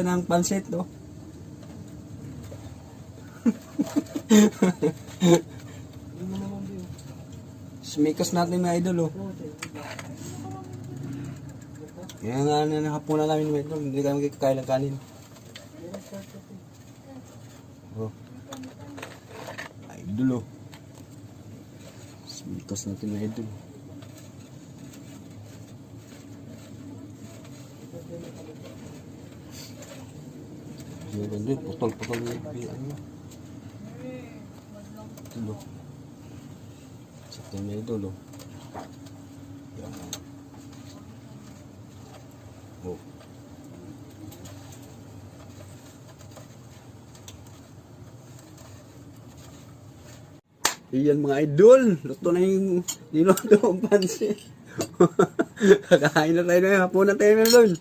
ng pansit, no? Smikas natin mga idol, oh. Kaya nga nakapunan namin mga idol, hindi kami kakain ng kanin. Oh. Idol, oh. Smikas natin mga idol. Putol-putol yung ano. Ito, sa tingin na idol, oh. Yan. Oh. Iyan mga idol, luto na yung niluto ang pansit. Kakain na tayo na, hapon na tayo na idol.